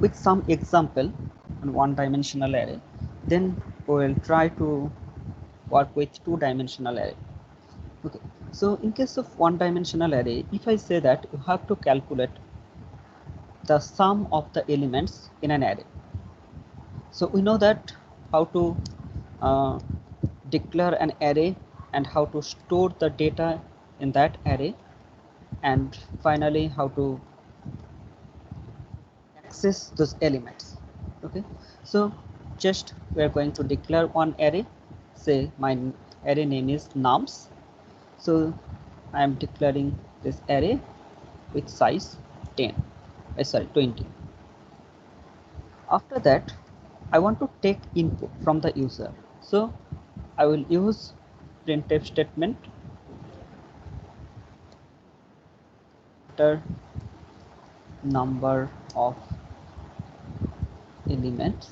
with some example on one-dimensional array, then we will try to work with two-dimensional array. Okay, so in case of one-dimensional array, if I say that you have to calculate the sum of the elements in an array, so we know that how to declare an array and how to store the data in that array, and finally how to access those elements. Okay, so just we are going to declare one array. Say my array name is nums, so I am declaring this array with size 20. After that, I want to take input from the user, so I will use printf statement enter number of elements,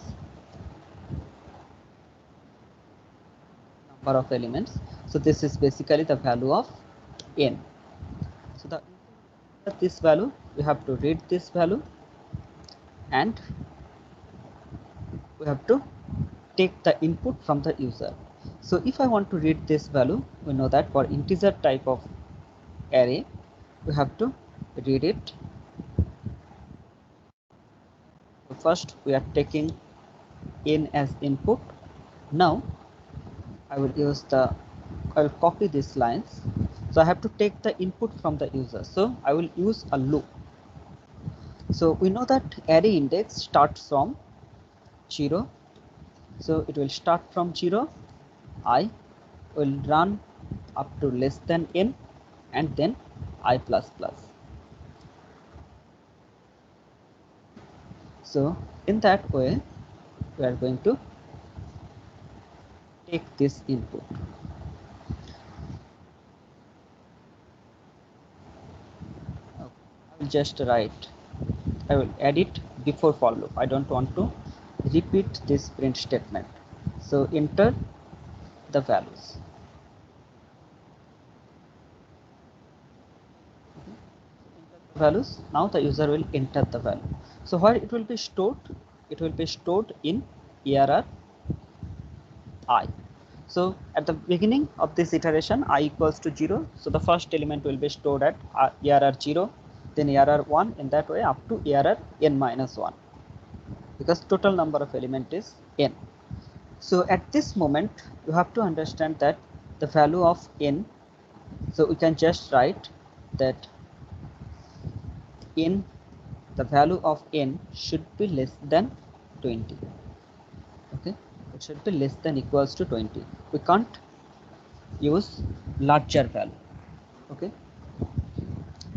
so this is basically the value of n. So the this value, we have to read this value and we have to take the input from the user. So if I want to read this value, we know that for integer type of array we have to read it. So first we are taking n as input. Now I will copy these lines. So I have to take the input from the user, so I will use a loop. So we know that array index starts from 0, so it will start from 0. I will run up to less than n and then I plus plus. So in that way we are going to take this input. I will just write, I will add it before for loop. I don't want to repeat this print statement. So enter the values. Now the user will enter the value. So where it will be stored? It will be stored in ARR I. So at the beginning of this iteration, I equals to 0. So the first element will be stored at ARR 0, then ARR 1, in that way up to ARR n minus 1, because total number of element is n. So at this moment, you have to understand that the value of n, so we can just write that n, the value of n should be less than 20. Okay, it should be less than equals to 20. We can't use larger value. Okay,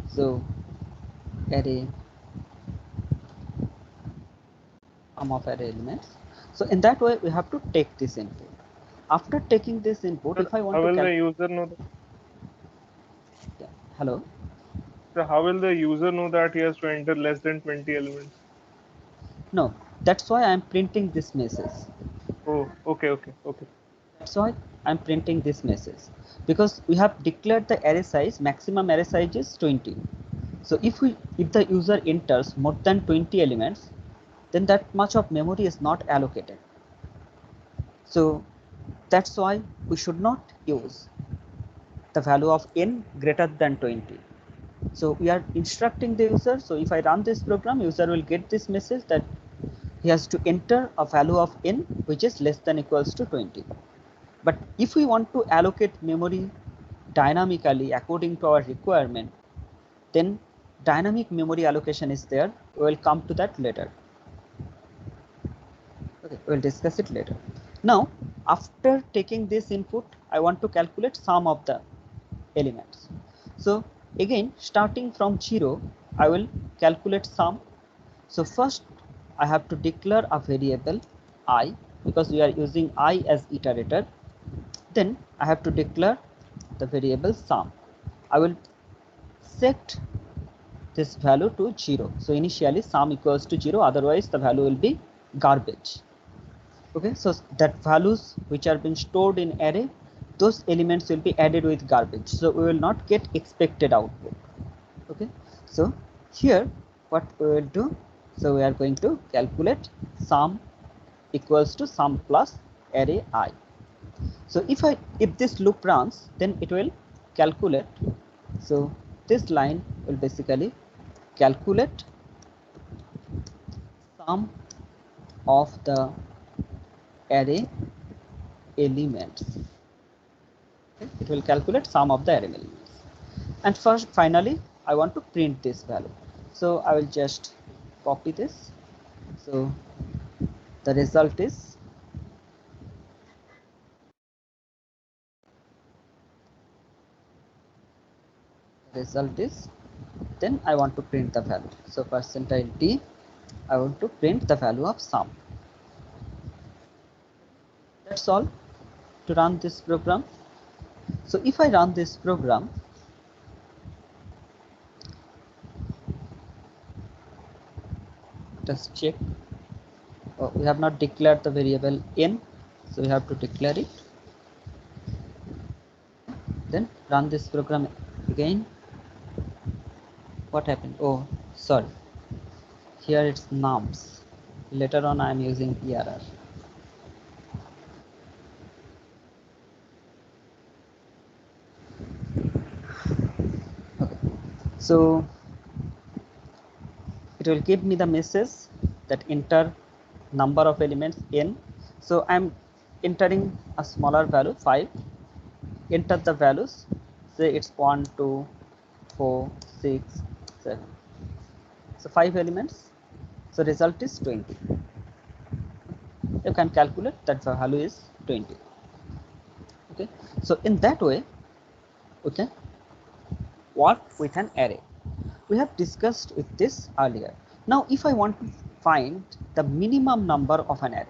so array sum of array elements. So in that way we have to take this input. After taking this input, But if I want how to will the user know that? Yeah. Hello. So how will the user know that he has to enter less than 20 elements? No, that's why I'm printing this message. Oh, okay. That's why I'm printing this message, because we have declared the array size, maximum array size is 20. So if the user enters more than 20 elements, then that much of memory is not allocated. So that's why we should not use the value of n greater than 20. So we are instructing the user. So if I run this program, user will get this message that he has to enter a value of n which is less than equals to 20. But if we want to allocate memory dynamically according to our requirement, then dynamic memory allocation is there. We will come to that later. Okay, we'll discuss it later. Now, after taking this input, I want to calculate sum of the elements. So again, starting from 0, I will calculate sum. So first I have to declare a variable I, because we are using I as iterator. Then I have to declare the variable sum. I will set this value to 0. So initially sum equals to 0, otherwise the value will be garbage. Okay, so that values which are being stored in array, those elements will be added with garbage, so we will not get expected output. Okay, so here what we will do, So we are going to calculate sum equals to sum plus array I. So if this loop runs, then it will calculate. So this line will basically calculate sum of the array elements. Okay? It will calculate sum of the array elements. And finally, I want to print this value. So I will just copy this. So the result is then I want to print the value. So %d, I want to print the value of sum. That's all to run this program. So if I run this program, just check. Oh, we have not declared the variable n, so we have to declare it. Then run this program again. What happened? Oh, sorry. Here it's nums. Later on I am using error. Okay. So it will give me the message that enter number of elements n. So I am entering a smaller value 5. Enter the values. Say it's 1, 2, 4, 6, 7. So 5 elements. So result is 20. You can calculate that the value is 20. Okay. So in that way, we can work with an array. We have discussed with this earlier. Now, if I want to find the minimum number of an array,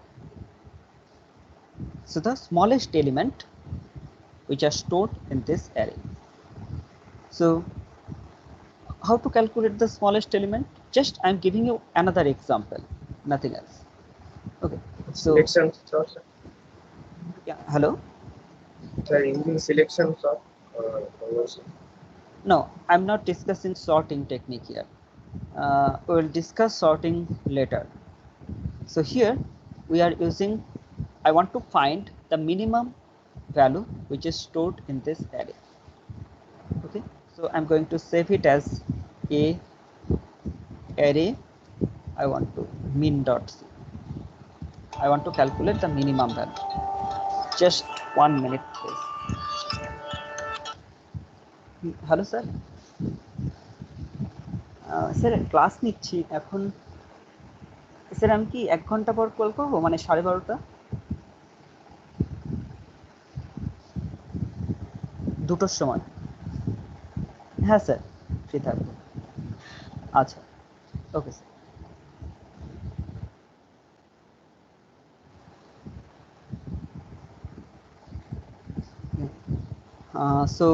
so the smallest element which are stored in this array. So how to calculate the smallest element? Just I'm giving you another example, nothing else. Okay. So selection sort. Yeah. Hello. Using selection sort. No, I'm not discussing sorting technique here. We will discuss sorting later. So here we are using, I want to find the minimum value which is stored in this array. Okay, so I'm going to save it as a array. I want to min.c. I want to calculate the minimum value. Just 1 minute, please. Hello, sir. Sir class নিচ্ছি এখন। Sir আমি কি 1 ঘন্টা পর call করবো, মানে 12:30? 2টোর সময়? হ্যাঁ স্যার, ফ্রি থাকবো। আচ্ছা, okay sir. So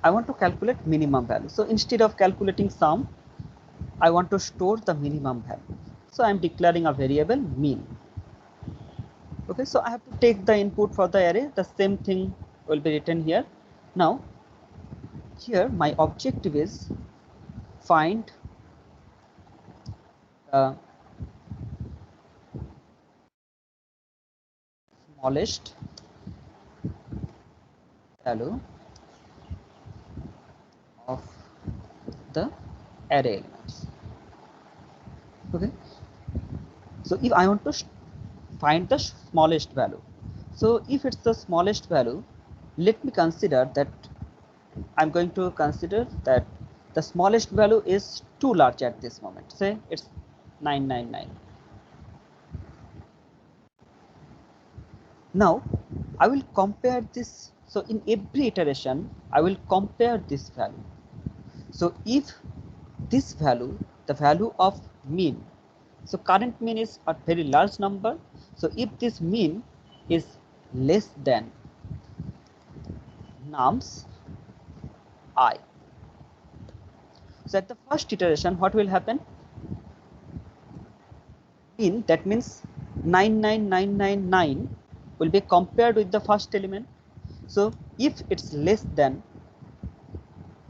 I want to calculate minimum value. So instead of calculating sum, I want to store the minimum value. So I'm declaring a variable min. Okay, so I have to take the input for the array. The same thing will be written here. Now, here my objective is find the smallest value of the array elements. Okay, so if I want to find the smallest value, so if it's the smallest value, let me consider that I'm going to consider that the smallest value is too large at this moment. Say it's 999. Now I will compare this. So in every iteration I will compare this value. So if this value, the value of mean, so current mean is a very large number. So if this mean is less than nums I, so at the first iteration what will happen? Mean, that means 99999 will be compared with the first element. So if it's less than,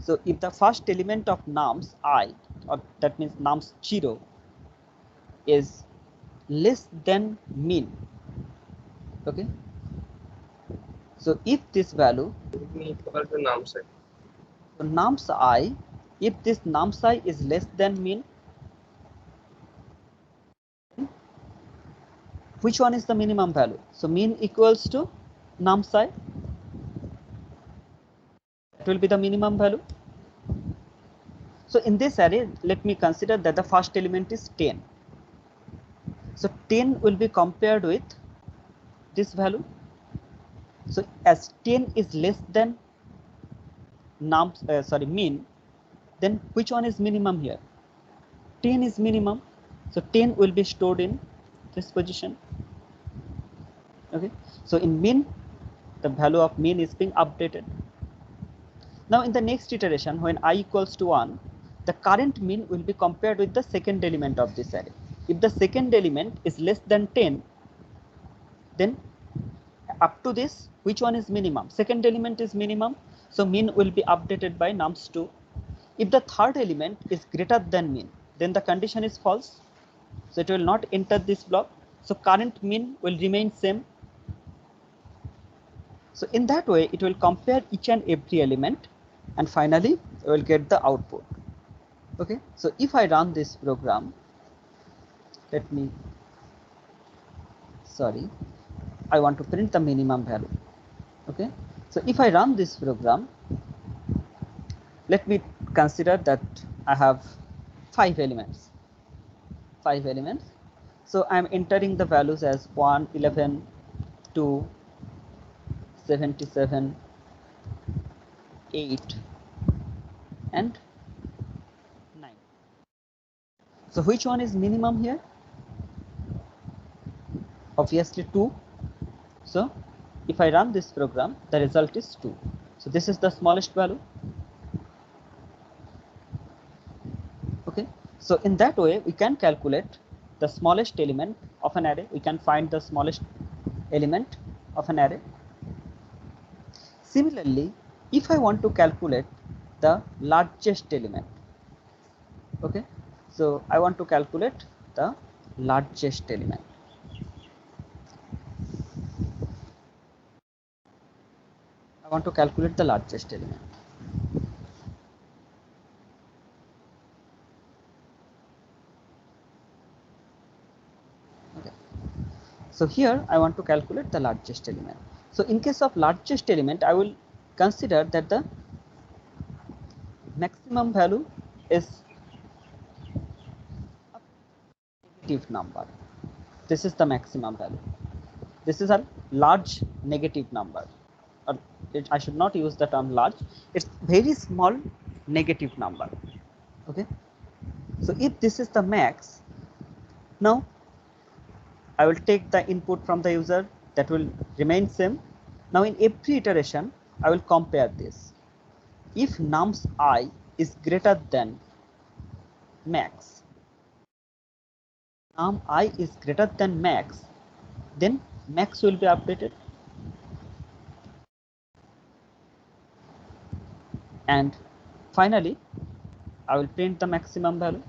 So if the first element of nums I, or that means nums 0, is less than min, okay. So if this value, equal to num set. so nums I, if this nums I is less than min, which one is the minimum value? So min equals to nums I, it will be the minimum value. So in this array, let me consider that the first element is 10. So 10 will be compared with this value. So as 10 is less than min, then which one is minimum here? 10 is minimum. So 10 will be stored in this position. Okay. So in min, the value of min is being updated. Now in the next iteration, when I equals to 1, the current min will be compared with the second element of this array. If the second element is less than 10, then up to this, which one is minimum? Second element is minimum, so min will be updated by nums2. If the third element is greater than min, then the condition is false, so it will not enter this block. So current min will remain same. So in that way, it will compare each and every element, and finally we will get the output. Okay, so if I run this program, I want to print the minimum value. Okay, so if I run this program, let me consider that I have 5 elements. So I am entering the values as 1, 11, 2, 77, 8, and 9. So which one is minimum here? Obviously 2. So if I run this program, the result is 2. So this is the smallest value. Okay. So in that way, we can calculate the smallest element of an array. We can find the smallest element of an array. Similarly, if I want to calculate the largest element, okay, so I want to calculate the largest element. I want to calculate the largest element. Okay. So here I want to calculate the largest element. So in case of largest element, I will consider that the maximum value is a negative number. This is the maximum value. This is a large negative number. Or I should not use the term large. It's very small negative number. Okay. So if this is the max, now I will take the input from the user, that will remain same. Now in every iteration, I will compare this. If nums I is greater than max, num I is greater than max, then max will be updated. And finally, I will print the maximum value.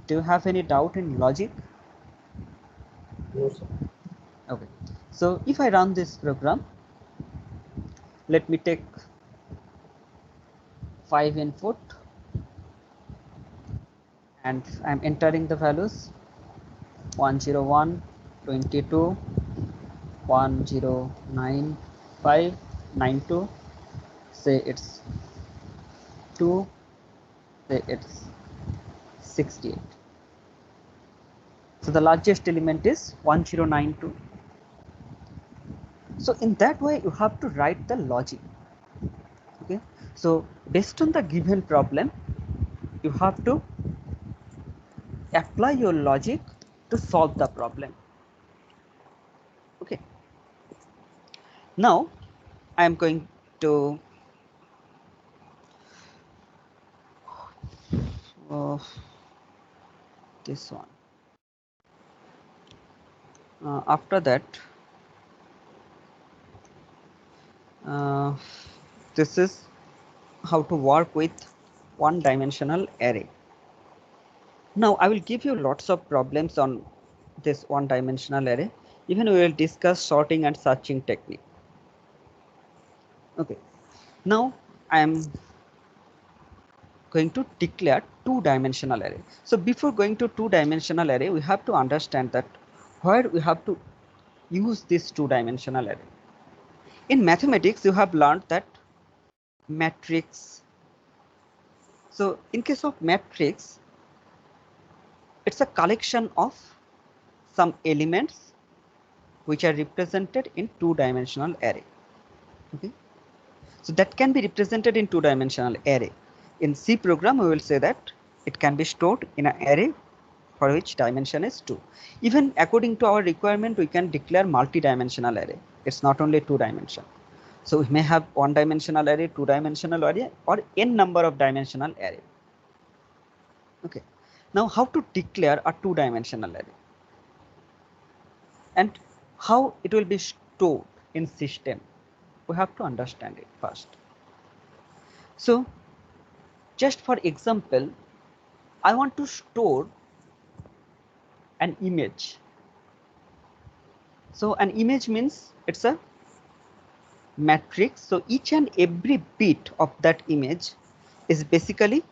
Do you have any doubt in logic? No, sir. Okay. So if I run this program, let me take 5 input and I'm entering the values 101, 22, 109, 92, say it's 2, say it's 68. So the largest element is 1092. So in that way, you have to write the logic. Okay. So based on the given problem, you have to apply your logic to solve the problem. Okay. Now I am going to this one. After that, Uh, this is how to work with one-dimensional array. Now I will give you lots of problems on this one-dimensional array. Even we will discuss sorting and searching technique. Okay. Now I am going to declare two-dimensional array. So before going to two-dimensional array, we have to understand that where we have to use this two-dimensional array. In mathematics, you have learned that matrix. So in case of matrix, it's a collection of some elements which are represented in two-dimensional array. Okay. So that can be represented in two-dimensional array. In C program, we will say that it can be stored in an array for which dimension is 2. Even according to our requirement, we can declare multi-dimensional array. It's not only 2 dimension. So we may have 1 dimensional array, 2 dimensional array, or n number of dimensional array. Okay. Now how to declare a 2 dimensional array and how it will be stored in system? We have to understand it first. So just for example, I want to store an image. So an image means it's a matrix. So each and every bit of that image is basically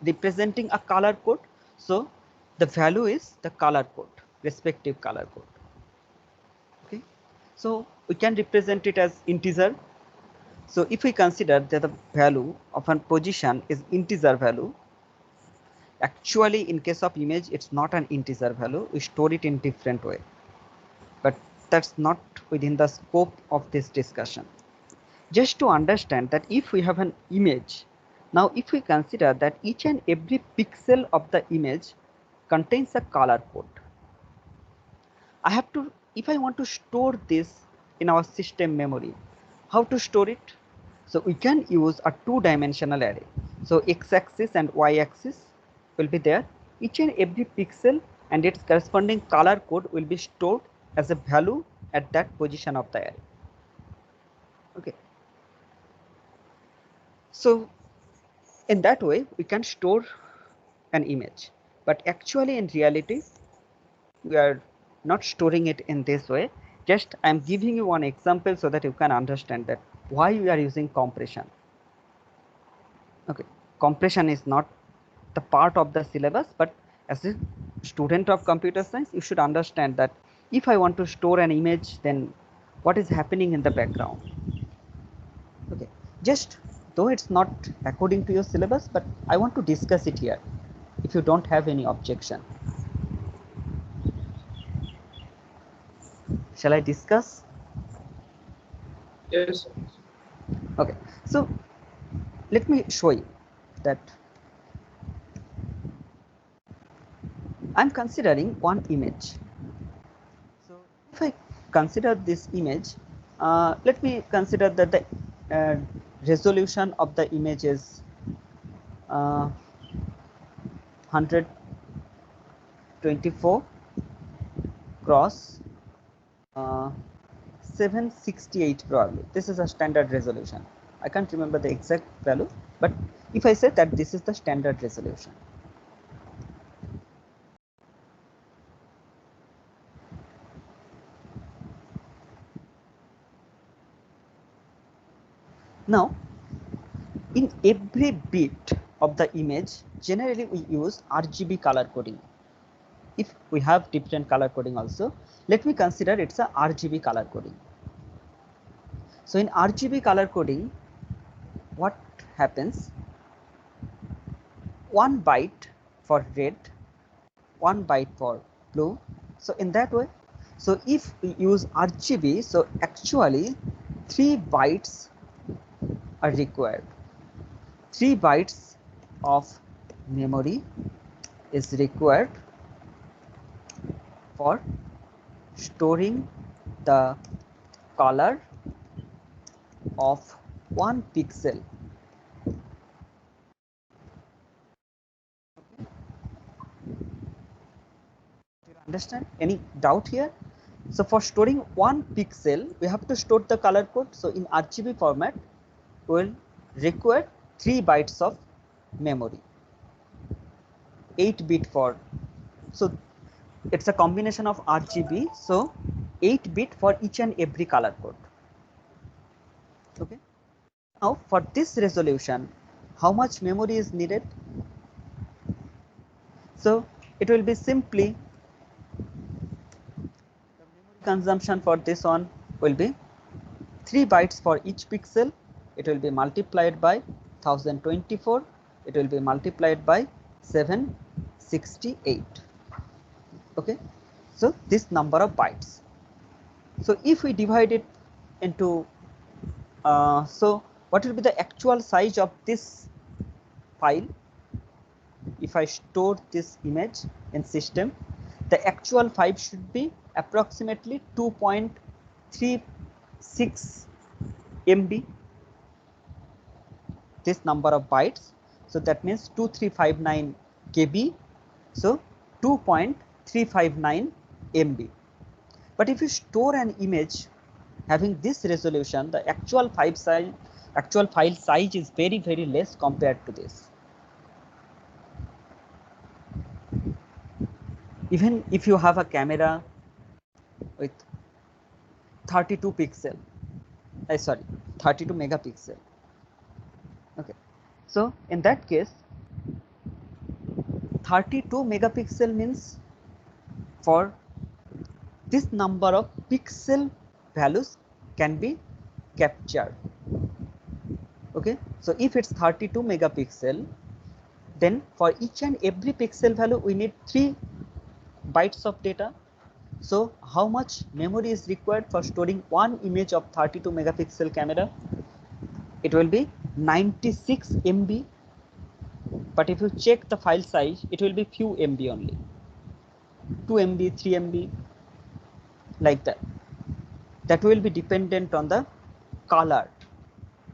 representing a color code. So the value is the color code, respective color code. Okay. So we can represent it as integer. So if we consider that the value of a position is integer value, actually in case of image, it's not an integer value. We store it in different way, but that's not within the scope of this discussion. Just to understand that if we have an image, now if we consider that each and every pixel of the image contains a color code, I have to, if I want to store this in our system memory, how to store it? So we can use a two-dimensional array. So x-axis and y-axis will be there. Each and every pixel and its corresponding color code will be stored as a value at that position of the array. Okay. So in that way, we can store an image, but actually in reality, we are not storing it in this way. Just I'm giving you one example so that you can understand that why we are using compression. Okay, compression is not the part of the syllabus, but as a student of computer science, you should understand that if I want to store an image, then what is happening in the background. Okay, just though it's not according to your syllabus, but I want to discuss it here if you don't have any objection. Shall I discuss? Yes, sir. Okay, so let me show you that I'm considering one image. So if I consider this image, let me consider that the resolution of the image is 124 cross 768 probably. This is a standard resolution. I can't remember the exact value, but if I say that this is the standard resolution. Now, in every bit of the image, generally we use RGB color coding. If we have different color coding also, let me consider it's a RGB color coding. So in RGB color coding, what happens? 1 byte for red, 1 byte for blue. So in that way, so if we use RGB, so actually 3 bytes are required. 3 bytes of memory is required for storing the color of 1 pixel. Do you understand? Any doubt here? So for storing 1 pixel, we have to store the color code. So in RGB format, we will require 3 bytes of memory, 8-bit for. So it's a combination of RGB. So 8-bit for each and every color code. Okay. Now for this resolution, how much memory is needed? So it will be simply the memory consumption for this one will be 3 bytes for each pixel. It will be multiplied by 1024. It will be multiplied by 768. Okay. So this number of bytes. So if we divide it into so what will be the actual size of this file? If I store this image in system, the actual file should be approximately 2.36 MB, this number of bytes. So that means 2359 KB. So 2.359 MB. But if you store an image having this resolution, the actual file size is very, very less compared to this. Even if you have a camera with 32 pixel, 32 megapixel. Okay, so in that case, 32 megapixel means for this number of pixel values can be captured. Okay, so if it's 32 megapixel, then for each and every pixel value we need 3 bytes of data. So how much memory is required for storing one image of 32 megapixel camera? It will be 96 MB. But if you check the file size, it will be few MB only, 2 MB, 3 MB, like that. That will be dependent on the color,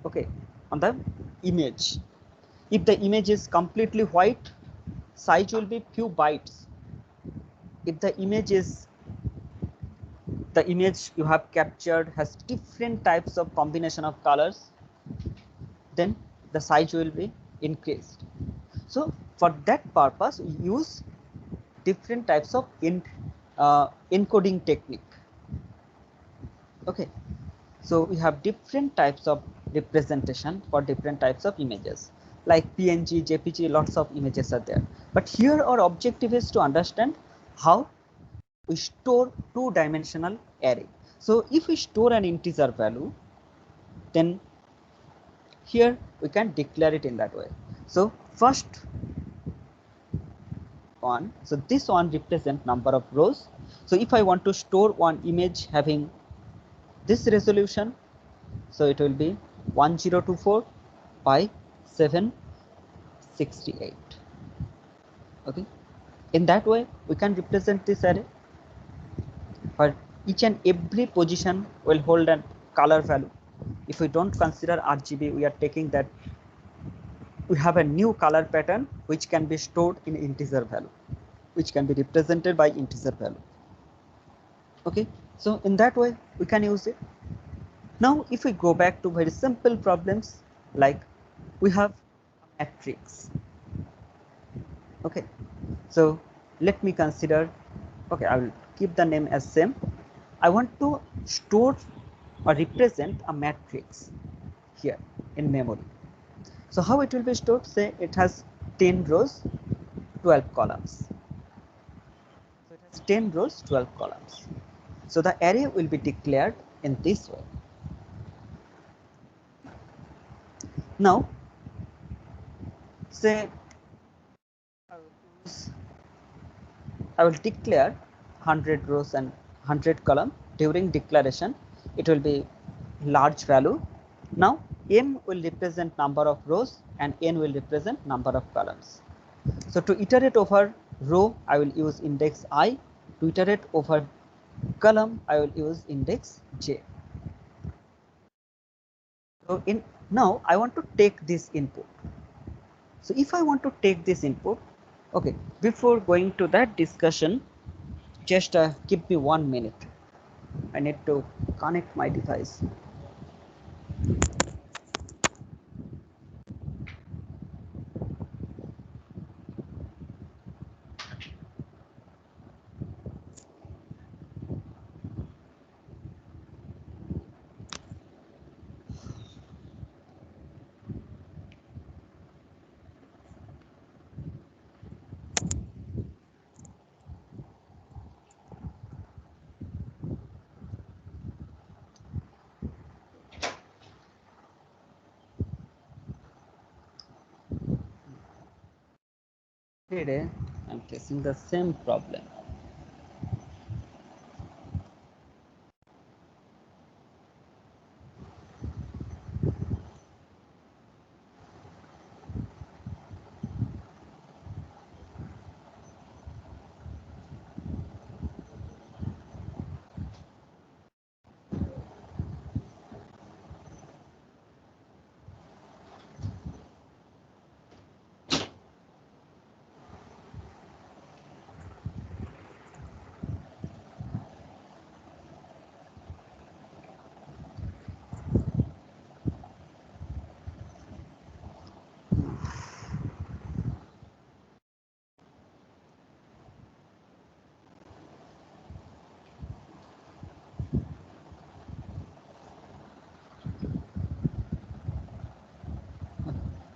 okay, on the image. If the image is completely white, size will be few bytes. If the image you have captured has different types of combination of colors, then the size will be increased. So for that purpose, we use different types of encoding technique. Okay, so we have different types of representation for different types of images, like PNG, JPG, lots of images are there. But here our objective is to understand how we store two-dimensional array. So if we store an integer value, then here we can declare it in that way. So first one, so this one represents number of rows. So if I want to store one image having this resolution, so it will be 1024 by 768. Okay, in that way we can represent this array, but each and every position will hold a color value. If we don't consider RGB, we are taking that we have a new color pattern which can be stored in integer value, which can be represented by integer value. Okay, so in that way we can use it. Now if we go back to very simple problems, like we have a matrix. Okay, so let me consider, okay, I will keep the name as same. I want to store or represent a matrix here in memory. So how it will be stored? Say it has 10 rows, 12 columns. So it has 10 rows, 12 columns. So the array will be declared in this way. Now, say I will declare 100 rows and 100 column. During declaration, it will be large value. Now m will represent number of rows and n will represent number of columns. So to iterate over row, I will use index I. To iterate over column, I will use index j. So now I want to take this input. So if I want to take this input, okay, before going to that discussion, just give me 1 minute. I need to connect my device. Today I'm facing the same problem.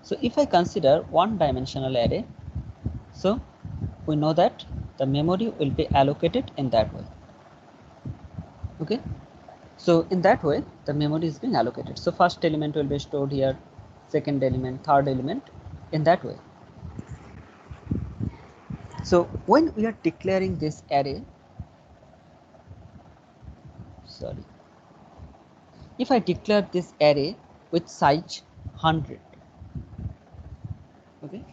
So if I consider one-dimensional array, so we know that the memory will be allocated in that way. Okay, so in that way the memory is being allocated. So first element will be stored here, second element, third element, in that way. So when we are declaring this array, sorry, if I declare this array with size 100, okay,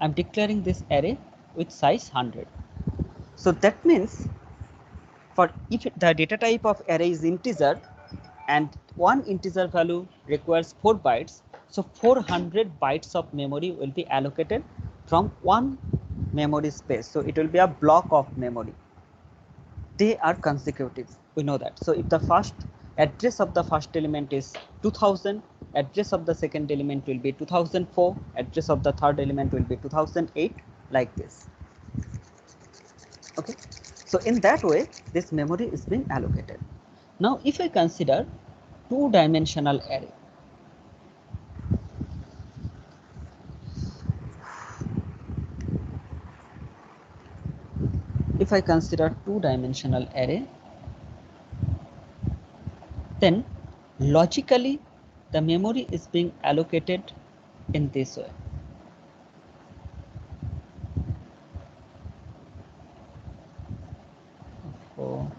I'm declaring this array with size 100. So that means for if the data type of array is integer and one integer value requires 4 bytes, so 400 bytes of memory will be allocated from one memory space. So it will be a block of memory. They are consecutive, we know that. So if the first address of the first element is 2000, address of the second element will be 2004, address of the third element will be 2008, like this. Okay, so in that way this memory is being allocated. Now if I consider two-dimensional array, if I consider two-dimensional array, then logically the memory is being allocated in this way. So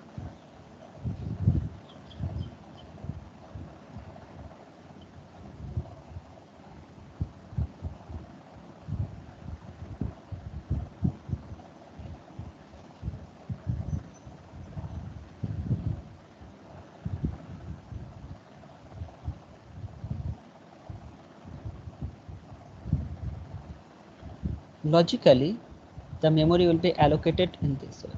logically the memory will be allocated in this way.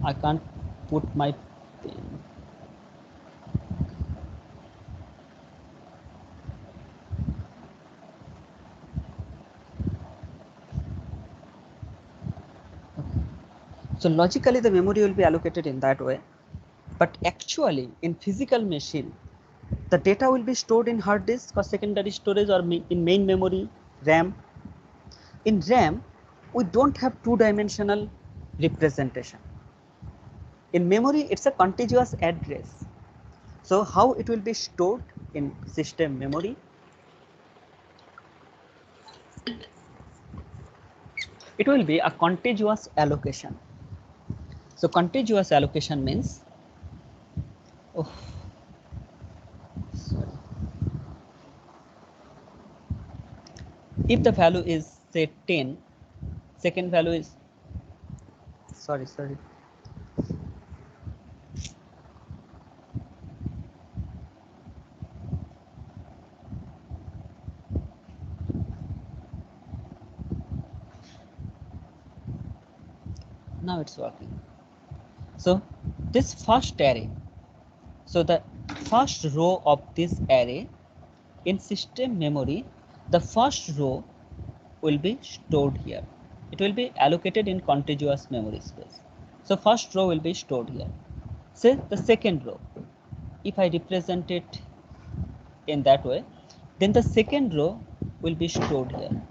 I can't put my pen. So logically the memory will be allocated in that way, but actually in physical machine the data will be stored in hard disk or secondary storage or in main memory, RAM. In RAM we don't have two-dimensional representation. In memory it's a contiguous address. So how it will be stored in system memory? It will be a contiguous allocation. So contiguous allocation means, oh, sorry. If the value is say 10, second value is, sorry. Now it's working. So this first array, so the first row of this array in system memory, the first row will be stored here. It will be allocated in contiguous memory space. So first row will be stored here. Say the second row, if I represent it in that way, then the second row will be stored here.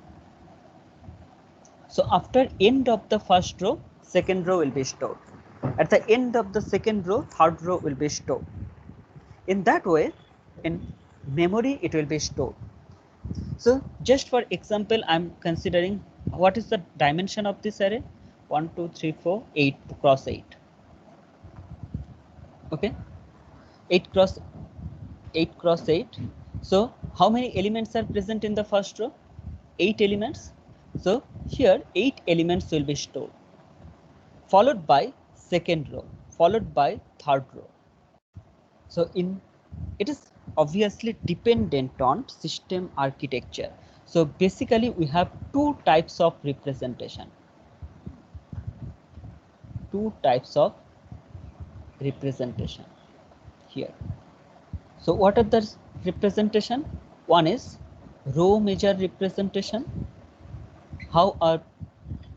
So after end of the first row, second row will be stored. At the end of the second row, third row will be stored. In that way, in memory it will be stored. So just for example, I'm considering what is the dimension of this array? 1, 2, 3, 4, 8 cross 8. Okay, 8 cross 8. So how many elements are present in the first row? 8 elements. So here 8 elements will be stored, followed by second row, followed by third row. So it is obviously dependent on system architecture. So basically we have two types of representation. Here. So what are the representation? One is row measure representation. How a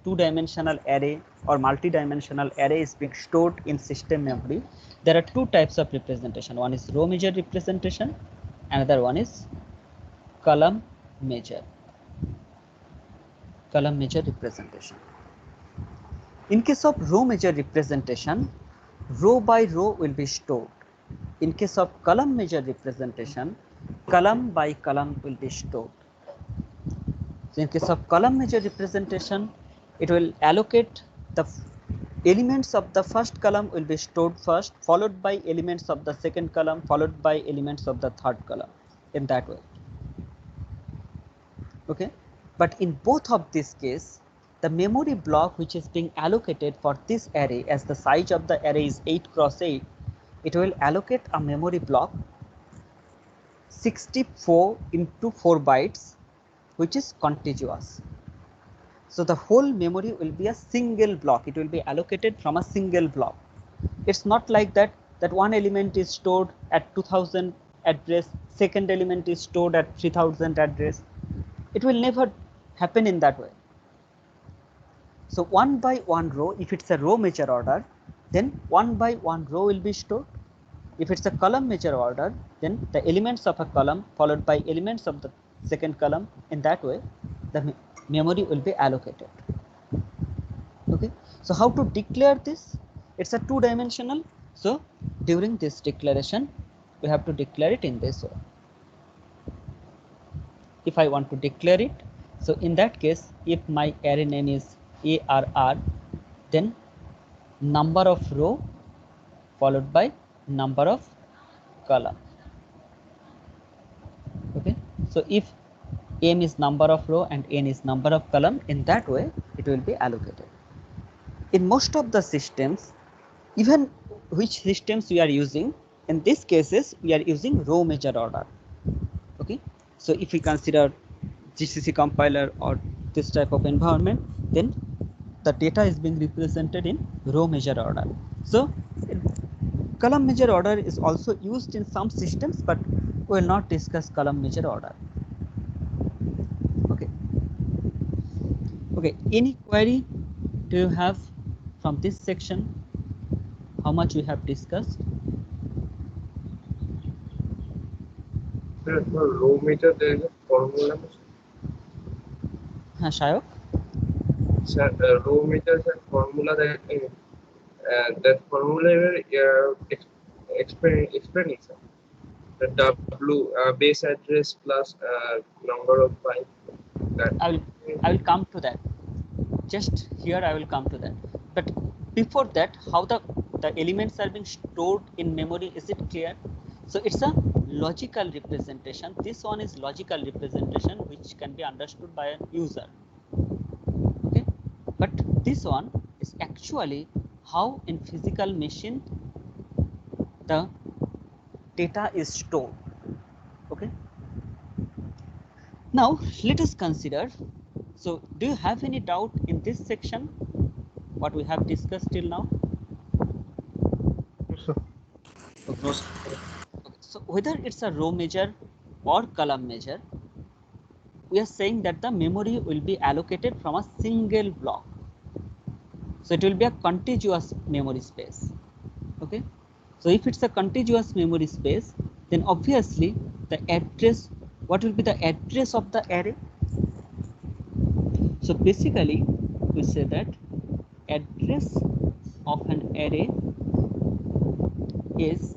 two-dimensional array or multi-dimensional array is being stored in system memory. There are two types of representation. One is row measure representation, another one is column measure representation. In case of row measure representation, row by row will be stored. In case of column measure representation, column by column will be stored. So in case of column measure representation, it will allocate the elements of the first column will be stored first, followed by elements of the second column, followed by elements of the third column, in that way. Okay, but in both of these cases, the memory block which is being allocated for this array, as the size of the array is 8 cross 8, it will allocate a memory block 64 into 4 bytes, which is contiguous. So the whole memory will be a single block. It will be allocated from a single block. It's not like that one element is stored at 2000 address, second element is stored at 3000 address. It will never happen in that way. So one by one row, if it's a row measure order, then one by one row will be stored. If it's a column measure order, then the elements of a column followed by elements of the second column, in that way the memory will be allocated. Okay, so how to declare this? It's a two-dimensional. So during this declaration, we have to declare it in this way. If I want to declare it, so in that case, if my array name is ARR, then number of row followed by number of column. Okay, so if m is number of row and n is number of column, in that way it will be allocated. In most of the systems, even which systems we are using, in these cases we are using row measure order. Okay, so if we consider GCC compiler or this type of environment, then the data is being represented in row measure order. So column measure order is also used in some systems, but we will not discuss column measure order. Okay, any query do you have from this section? How much we have discussed? Sir, for row meter there is a formula. Shayok? Sir, row meter is a formula that formula explain sir. The W base address plus number of bytes. I will come to that. Just here I will come to that. But before that, how the elements are being stored in memory, is it clear? So it's a logical representation. This one is logical representation which can be understood by a user. Okay, but this one is actually how in physical machine the data is stored. Okay, now let us consider. So do you have any doubt in this section? what we have discussed till now? Yes, sir. Okay. So whether it's a row measure or column measure, we are saying that the memory will be allocated from a single block. So it will be a contiguous memory space. Okay. So if it's a contiguous memory space, then obviously the address, what will be the address of the array? So basically we say that address of an array is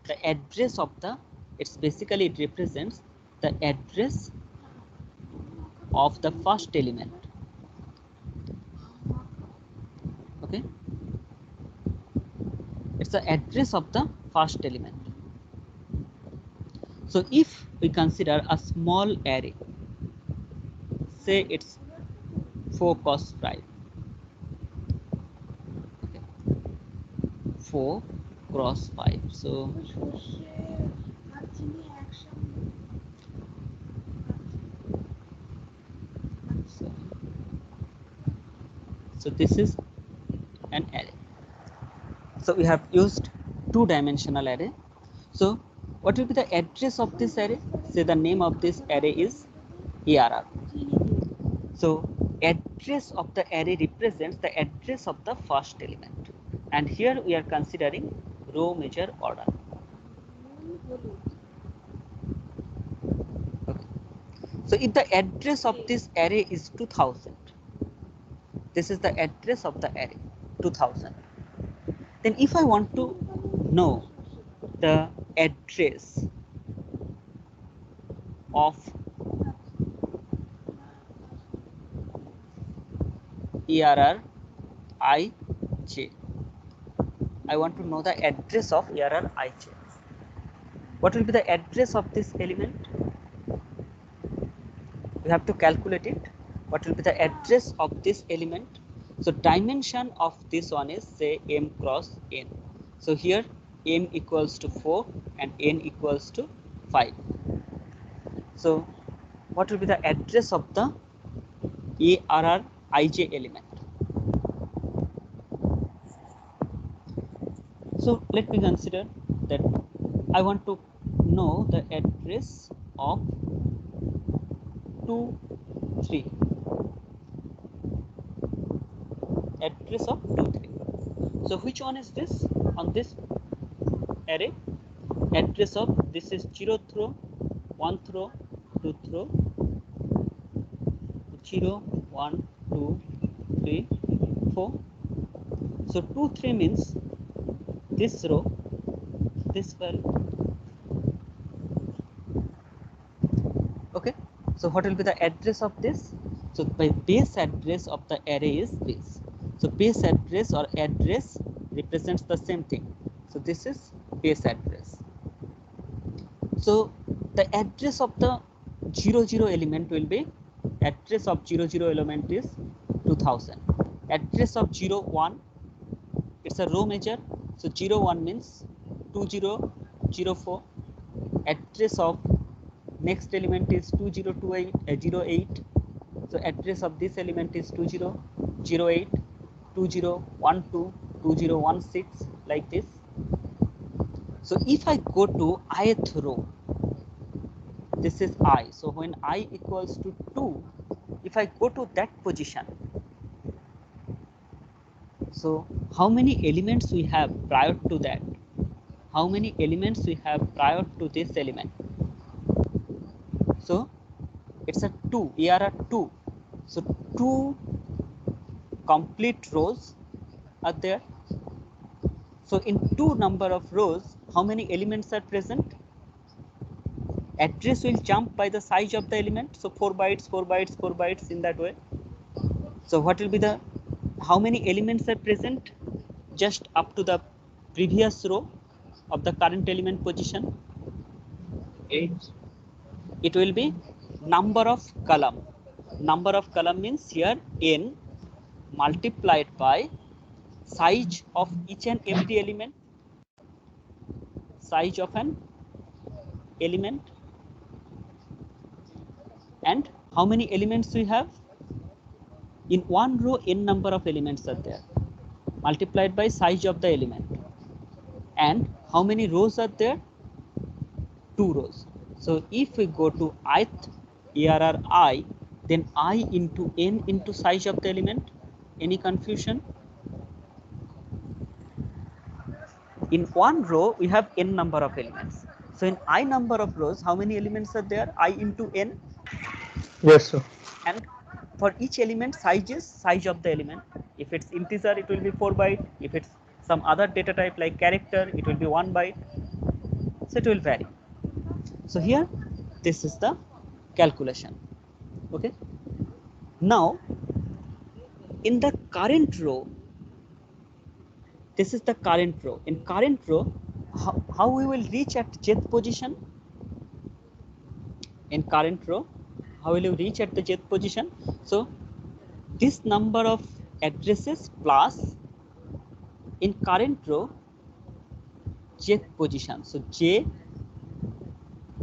the address of the, it's basically it represents the address of the first element. Okay, it's the address of the first element. So if we consider a small array, say it's 4 cos 5, okay, 4 cross 5, so so this is an array. So we have used two-dimensional array. So what will be the address of this array? Say the name of this array is ARR. So address of the array represents the address of the first element, and here we are considering row measure order. Okay. So if the address of this array is 2000, this is the address of the array 2000. Then if I want to know the address of ARR IJ, I want to know the address of ARR IJ. What will be the address of this element? We have to calculate it. What will be the address of this element? So dimension of this one is say m cross n. So here m equals to 4 and n equals to 5. So what will be the address of the ARR IJ element? So let me consider that I want to know the address of 2, 3. Address of 2, 3. So which one is this on this array? Address of this is 0 throw, 1 throw, 2 throw, 0, 1, 2, 3, 4. So 2, 3 means this row, this value. Okay. So what will be the address of this? So by base address of the array is this. So base address or address represents the same thing. So this is base address. So the address of the 0, 0 element will be, address of 0, 0 element is 2000. Address of 0, 1, it's a row measure. So 0, 1 means 2004. Address of next element is 2028, 08. So address of this element is 2008, 2012, 2016, like this. So if I go to ith row, this is I. So when I equals to 2, if I go to that position, so how many elements we have prior to that? How many elements we have prior to this element? So it's a 2, ARR 2. So 2 complete rows are there. So in 2 number of rows, how many elements are present? Address will jump by the size of the element. So 4 bytes, 4 bytes, 4 bytes, in that way. So what will be the, how many elements are present just up to the previous row of the current element position? 8. It will be number of column. Number of column means here n multiplied by size of each and every element, size of an element, and how many elements we have. In one row n number of elements are there. multiplied by size of the element. And how many rows are there? 2 rows. So if we go to ith ARR I, then I into n into size of the element. Any confusion? In one row we have n number of elements. So in I number of rows, how many elements are there? I into n. Yes, sir. And for each element, size is size of the element. If it's integer, it will be 4 byte. If it's some other data type like character, it will be 1 byte. So it will vary. So here, this is the calculation. Okay. Now, in the current row, this is the current row. In current row, how we will reach at jth position? In current row, how will you reach at the jth position? So this number of addresses plus in current row jth position. So j,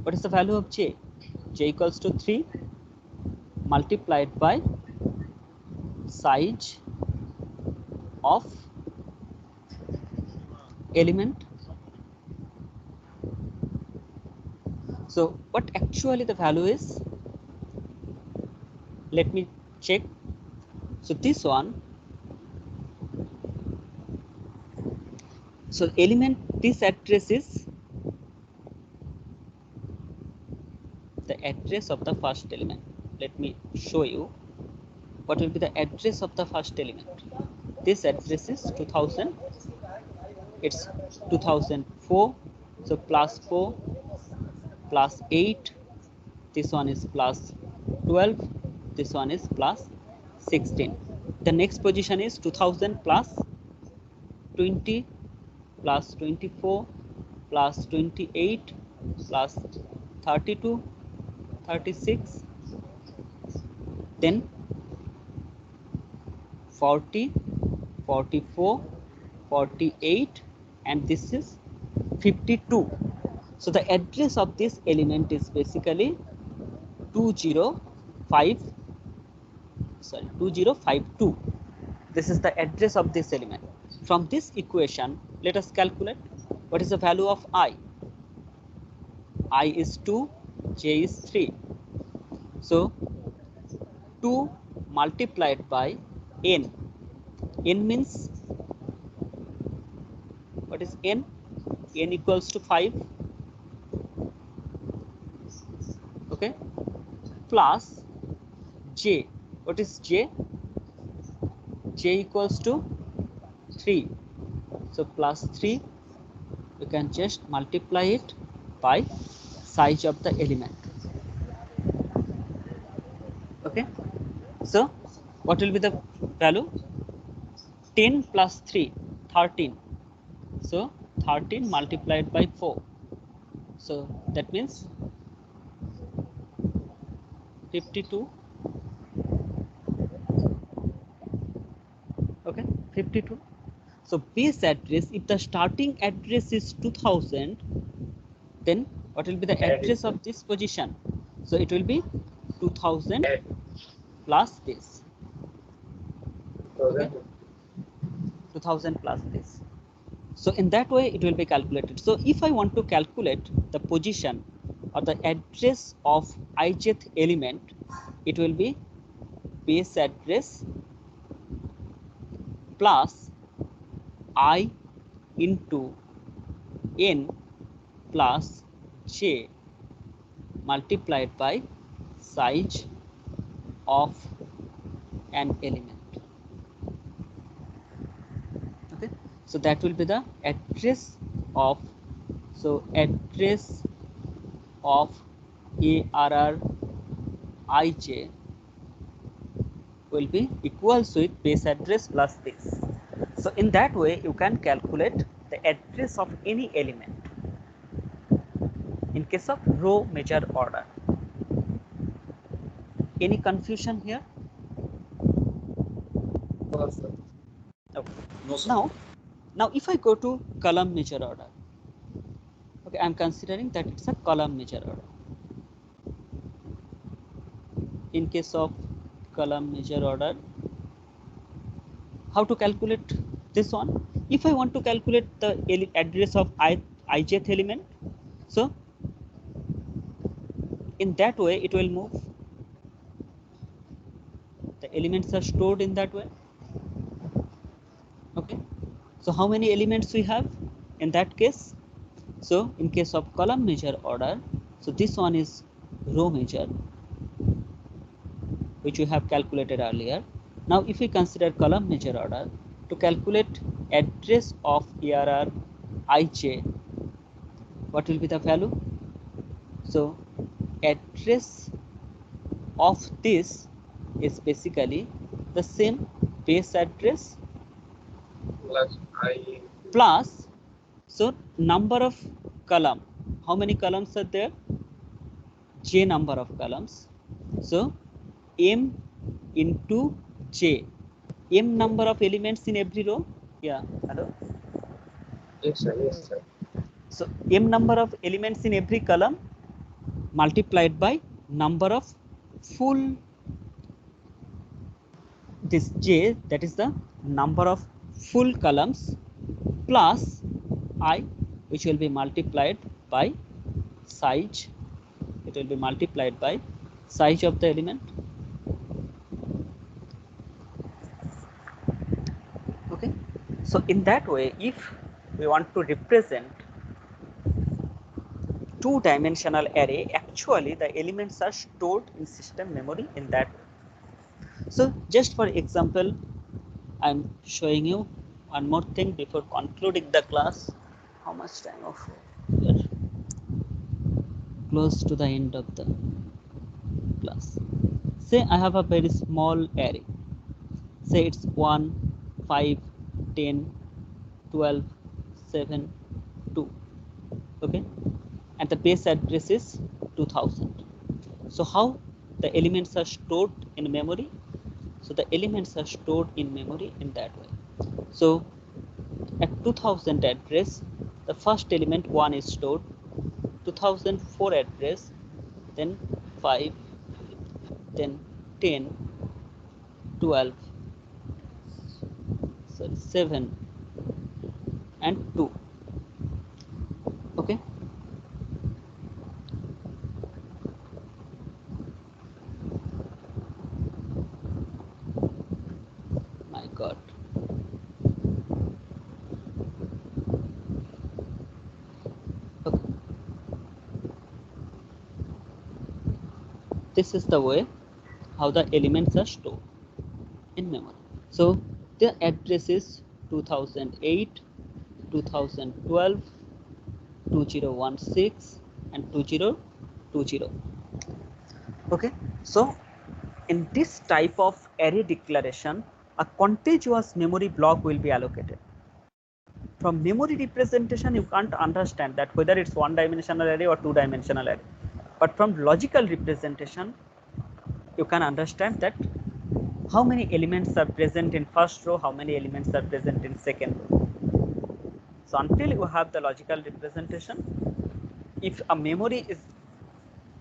what is the value of j? J equals to 3 multiplied by size of element. So what actually the value is? Let me check. So this one, so element, this address is the address of the first element. Let me show you what will be the address of the first element. This address is 2000, it's 2004, so plus 4 plus 8, this one is plus 12, this one is plus 16. The next position is 2000 plus 20 plus 24 plus 28 plus 32, 36, then 40, 44, 48, and this is 52. So the address of this element is basically 2052. This is the address of this element. From this equation, let us calculate what is the value of I. I is 2, j is 3. So 2 multiplied by n. N means, what is n? N equals to 5. Okay, plus j. What is j? J equals to 3. So plus 3, you can just multiply it by size of the element. Okay, so what will be the value? 10 plus 3, 13. So 13 multiplied by 4. So that means 52. Okay, 52. So base address, if the starting address is 2000, then what will be the address of this position? So it will be 2000 plus this. Okay, 2000 plus this. So in that way it will be calculated. So if I want to calculate the position or the address of ijth element, it will be base address plus I into n plus j multiplied by size of an element. Okay, so that will be the address of, so address of ARR ij will be equals with base address plus this. So in that way you can calculate the address of any element in case of row measure order. Any confusion here? Awesome. Okay. No, sir. Now if I go to column measure order, okay, I am considering that it's a column measure order. In case of column measure order, how to calculate this one. If I want to calculate the address of ijth element, so in that way it will move. The elements are stored in that way. Okay, so how many elements we have in that case? So in case of column measure order, so this one is row measure, which we have calculated earlier. Now if we consider column measure order, to calculate address of ARR ij, what will be the value? So address of this is basically the same base address plus I plus, so number of column. How many columns are there? J number of columns. So m into j, m number of elements in every row. Yeah, hello. yes sir, yes sir. So m number of elements in every column multiplied by number of full, this j, that is the number of full columns, plus I, which will be multiplied by size. It will be multiplied by size of the element. Okay, so in that way, if we want to represent two-dimensional array, actually the elements are stored in system memory in that way. So just for example, I'm showing you one more thing before concluding the class. How much time of we are close to the end of the class. Say I have a very small array. Say it's 1, 5, 10, 12, 7, 2. Okay, and the base address is 2000. So how the elements are stored in memory? So the elements are stored in memory in that way. So at 2000 address, the first element 1 is stored, 2004 address, then 5, then 10, 12, sorry, 7 and 2. Okay, my god. Okay, this is the way how the elements are stored in memory. So the address is 2008, 2012, 2016 and 2020. Okay, so in this type of array declaration, a contiguous memory block will be allocated. From memory representation, you can't understand that whether it's one-dimensional array or two-dimensional array. But from logical representation, you can understand that how many elements are present in first row, how many elements are present in second row. So until you have the logical representation, if a memory is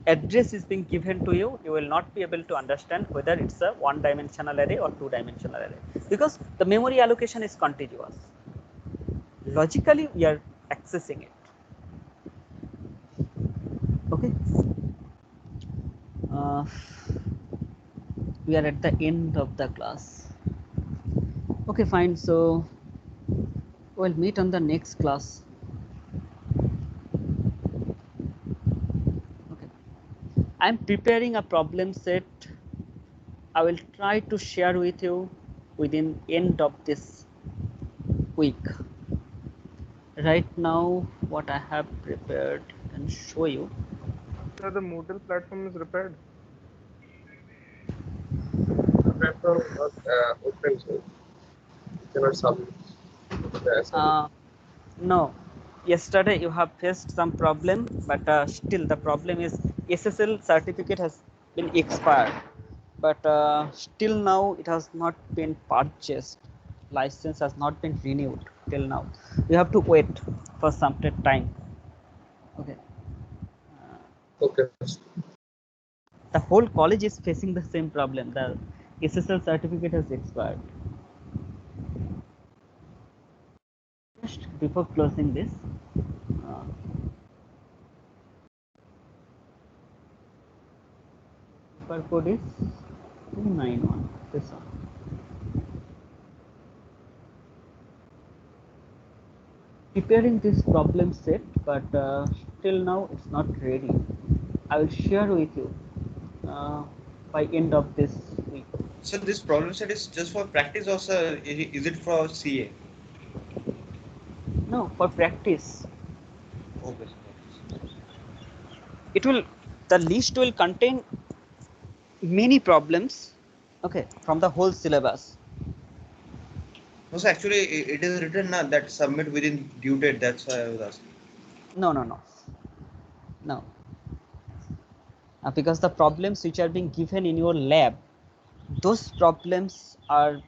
address is being given to you, you will not be able to understand whether it's a one-dimensional array or two-dimensional array, because the memory allocation is contiguous. Logically, we are accessing it. Okay. We are at the end of the class. Okay, fine. So we'll meet on the next class. Okay. I'm preparing a problem set. I will try to share with you within end of this week. Right now, what I have prepared and show you. So the Moodle platform is repaired. The platform not open, so you cannot submit the assignment. No, yesterday you have faced some problem, but still the problem is SSL certificate has been expired, but still now it has not been purchased. License has not been renewed till now. You have to wait for some time. Okay. Okay. The whole college is facing the same problem. The SSL certificate has expired. before closing this, paper code is 291. This one. Preparing this problem set, but till now it's not ready. I will share with you by end of this week. So this problem set is just for practice, or sir, is it for CA? No, for practice. Okay. It will, the list will contain many problems, okay, from the whole syllabus. No, sir, actually it is written now that submit within due date. That's why I was asking. No. Because the problems which are being given in your lab, those problems are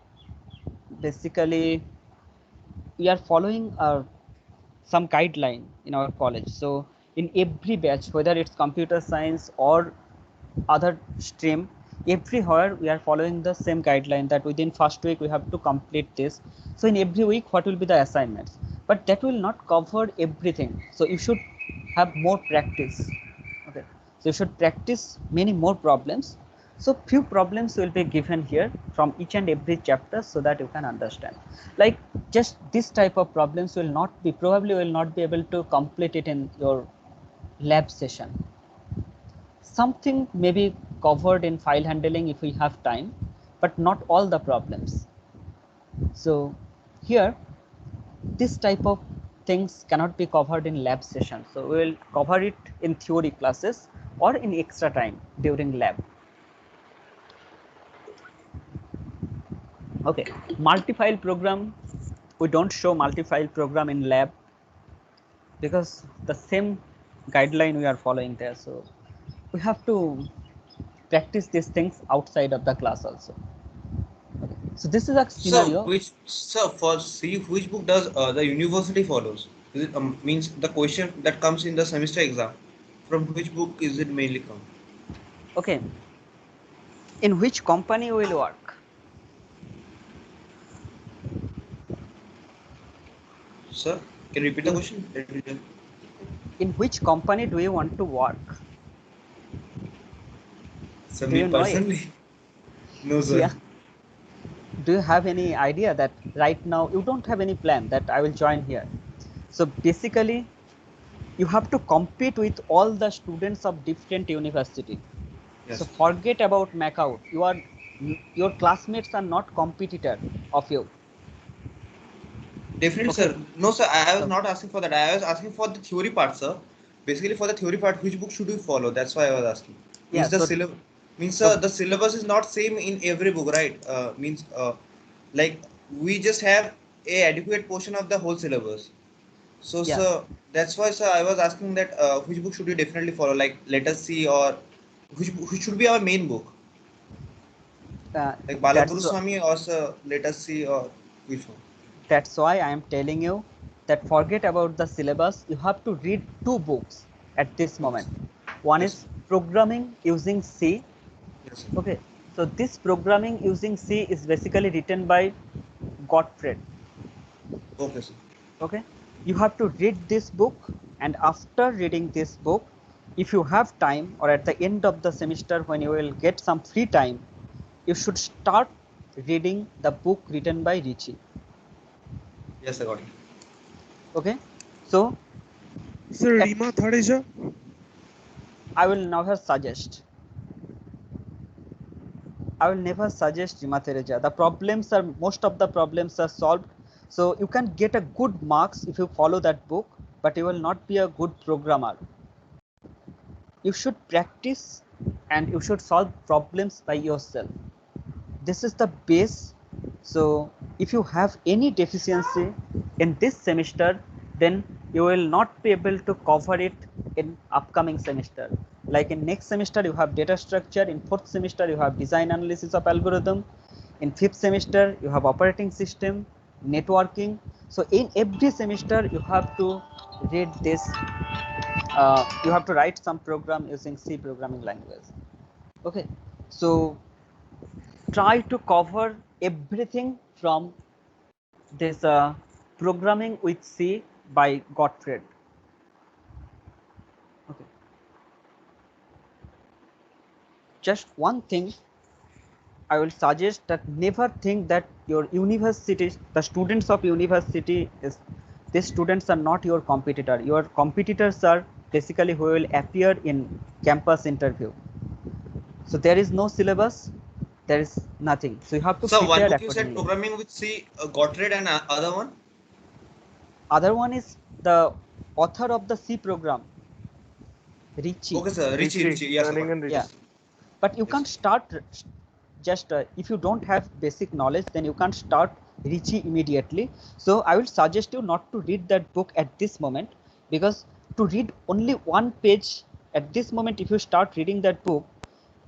basically, we are following some guideline in our college. So in every batch, whether it's computer science or other stream, everywhere we are following the same guideline that within first week we have to complete this. So in every week, what will be the assignments? But that will not cover everything. So you should have more practice. Okay. So you should practice many more problems. So few problems will be given here from each and every chapter so that you can understand. Like just this type of problems will not be, probably will not be able to complete it in your lab session. Something may be covered in file handling if we have time, but not all the problems. So here, this type of things cannot be covered in lab session. So we will cover it in theory classes or in extra time during lab. Okay, multi-file program, we don't show multi-file program in lab because the same guideline we are following there. So we have to practice these things outside of the class also. Okay. So this is a scenario. So for C, which book does the university follows? Is it means the question that comes in the semester exam? From which book is it mainly come? Okay. In which company you will work? Sir, can you repeat the question? In which company do you want to work? So Do me you know it? personally? No, sir. Yeah. Do you have any idea that right now you don't have any plan that I will join here? So basically, you have to compete with all the students of different university. Yes. So forget about MACOUT. Your classmates are not competitor of you. Definitely, Okay. sir. No, sir, I was So, not asking for that. I was asking for the theory part, sir. Basically, for the theory part, which book should we follow? That's why I was asking. yeah. Means the So syllabus. Means so the syllabus is not same in every book, right? Means like we just have a adequate portion of the whole syllabus. So, yeah. sir, that's why, sir, I was asking that which book should we definitely follow? Like, let us see, or which should be our main book? Like Balaguru Swami, or sir, let us see, or which one? That's why I am telling you that forget about the syllabus. You have to read two books at this moment. One Yes, is programming using C. yes, Okay. So this programming using C is basically written by Gottfried. okay, sir. Okay. You have to read this book, and after reading this book, if you have time or at the end of the semester when you will get some free time, you should start reading the book written by Ricci. Yes, I got it. Okay. So Sir, Rima Thareja? I will never suggest. I will never suggest Rima Thereja. The problems are, most of the problems are solved. So you can get a good marks if you follow that book, but you will not be a good programmer. You should practice and you should solve problems by yourself. This is the base. So if you have any deficiency in this semester, then you will not be able to cover it in upcoming semester. Like in next semester you have data structure, in fourth semester you have design analysis of algorithm, in fifth semester you have operating system, networking. So in every semester you have to read this, you have to write some program using C programming language. Okay, so try to cover everything from this Programming with C by Gottfried. Okay. Just one thing I will suggest, that never think that your university, the students of university is, these students are not your competitor. Your competitors are basically who will appear in campus interview. So there is no syllabus, there is nothing. So you have to So one prepare book you said accordingly. programming with C, Gottfried, and other one? Other one is the author of the C program, Ricci. Okay, sir. Richie. Yes, sir. Learning and Yeah, Richie. but you Yes. can't start just if you don't have basic knowledge, then you can't start Ricci immediately. So I will suggest you not to read that book at this moment, because to read only one page at this moment, if you start reading that book,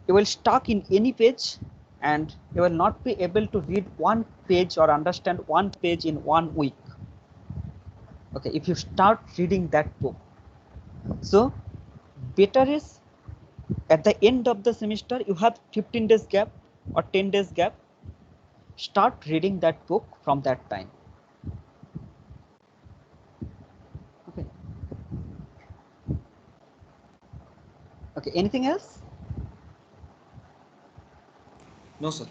you will stuck in any page and you will not be able to read one page or understand one page in 1 week. Okay, if you start reading that book. So better is at the end of the semester, you have 15 days gap or 10 days gap, start reading that book from that time. Okay. Okay, anything else? No, sir.